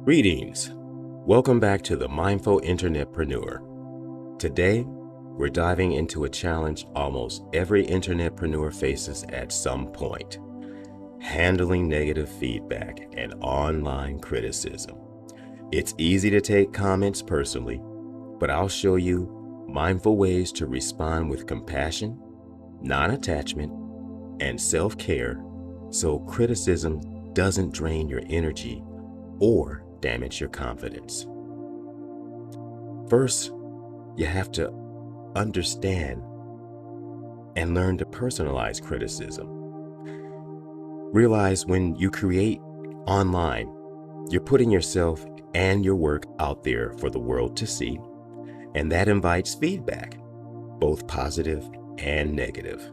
Greetings. Welcome back to the Mindful Internetpreneur. Today, we're diving into a challenge almost every internetpreneur faces at some point: handling negative feedback and online criticism. It's easy to take comments personally, but I'll show you mindful ways to respond with compassion, non-attachment, and self-care so criticism doesn't drain your energy or damage your confidence. First, you have to understand and learn to personalize criticism. Realize when you create online, you're putting yourself and your work out there for the world to see, and that invites feedback, both positive and negative.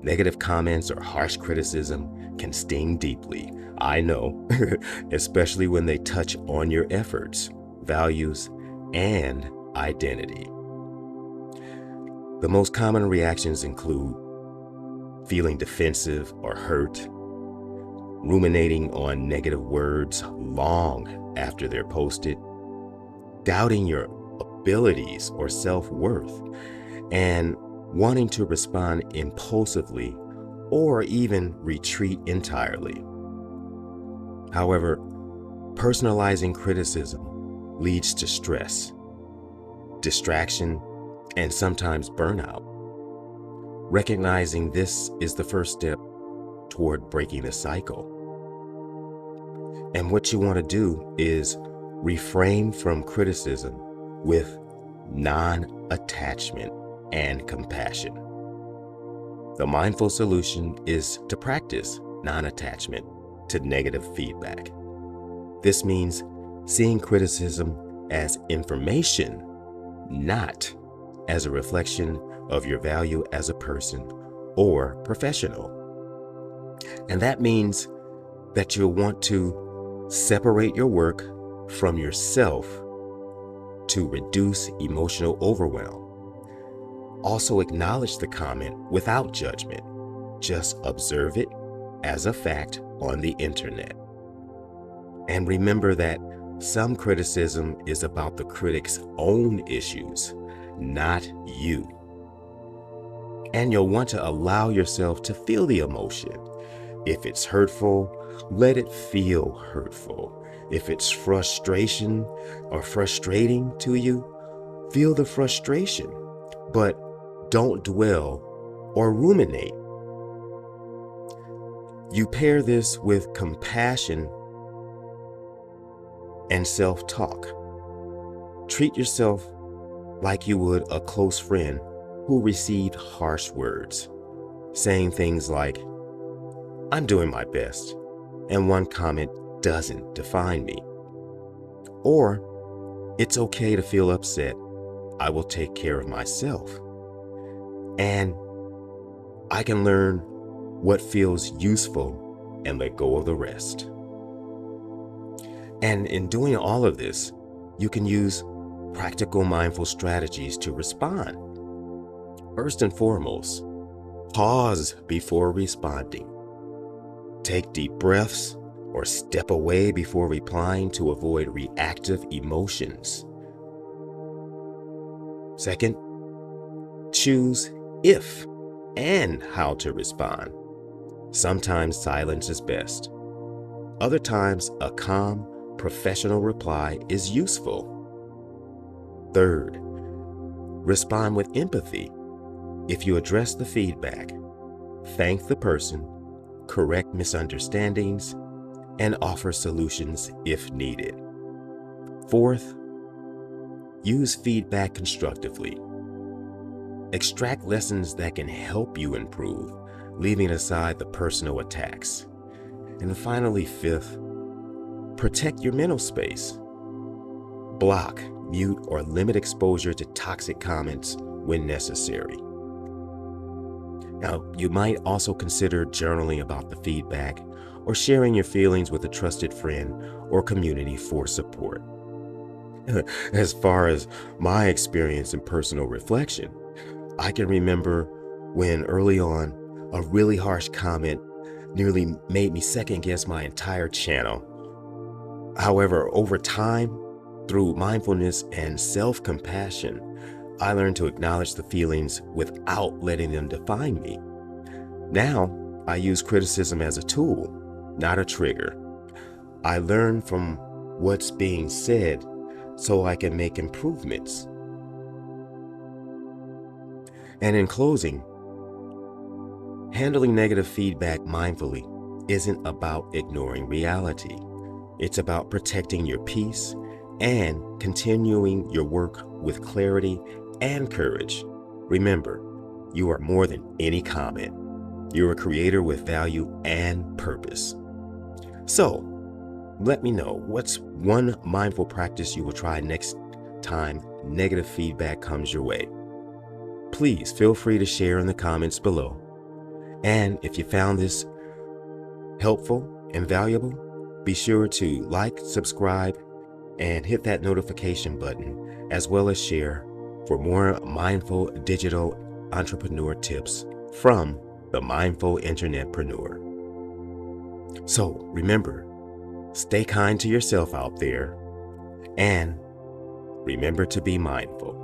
Negative comments or harsh criticism can sting deeply, I know, especially when they touch on your efforts, values, and identity. The most common reactions include feeling defensive or hurt, ruminating on negative words long after they're posted, doubting your abilities or self-worth, and wanting to respond impulsively or even retreat entirely. However, personalizing criticism leads to stress, distraction, and sometimes burnout. Recognizing this is the first step toward breaking the cycle. And what you want to do is refrain from criticism with non-attachment and compassion. The mindful solution is to practice non-attachment to negative feedback. This means seeing criticism as information, not as a reflection of your value as a person or professional. And that means that you'll want to separate your work from yourself to reduce emotional overwhelm. Also acknowledge the comment without judgment. Just observe it as a fact on the internet. And remember that some criticism is about the critic's own issues, not you. And you'll want to allow yourself to feel the emotion. If it's hurtful, let it feel hurtful. If it's frustration or frustrating to you, feel the frustration, but don't dwell or ruminate. You pair this with compassion and self-talk. Treat yourself like you would a close friend who received harsh words, saying things like, "I'm doing my best, and one comment doesn't define me." Or, "It's okay to feel upset. I will take care of myself. And I can learn what feels useful and let go of the rest." And in doing all of this, you can use practical mindful strategies to respond. First and foremost, pause before responding. Take deep breaths or step away before replying to avoid reactive emotions. Second, choose if and how to respond. Sometimes silence is best. Other times, a calm, professional reply is useful. Third, respond with empathy. If you address the feedback, thank the person, correct misunderstandings, and offer solutions if needed. Fourth, use feedback constructively. Extract lessons that can help you improve, leaving aside the personal attacks. And finally, fifth, protect your mental space. Block, mute, or limit exposure to toxic comments when necessary. Now, you might also consider journaling about the feedback or sharing your feelings with a trusted friend or community for support. As far as my experience and personal reflection, I can remember when early on, a really harsh comment nearly made me second guess my entire channel. However, over time, through mindfulness and self-compassion, I learned to acknowledge the feelings without letting them define me. Now, I use criticism as a tool, not a trigger. I learn from what's being said so I can make improvements. And in closing, handling negative feedback mindfully isn't about ignoring reality. It's about protecting your peace and continuing your work with clarity and courage. Remember, you are more than any comment. You're a creator with value and purpose. So, let me know what's one mindful practice you will try next time negative feedback comes your way. Please feel free to share in the comments below. And if you found this helpful and valuable, be sure to like, subscribe, and hit that notification button, as well as share for more mindful digital entrepreneur tips from the Mindful Internetpreneur. So remember, stay kind to yourself out there, and remember to be mindful.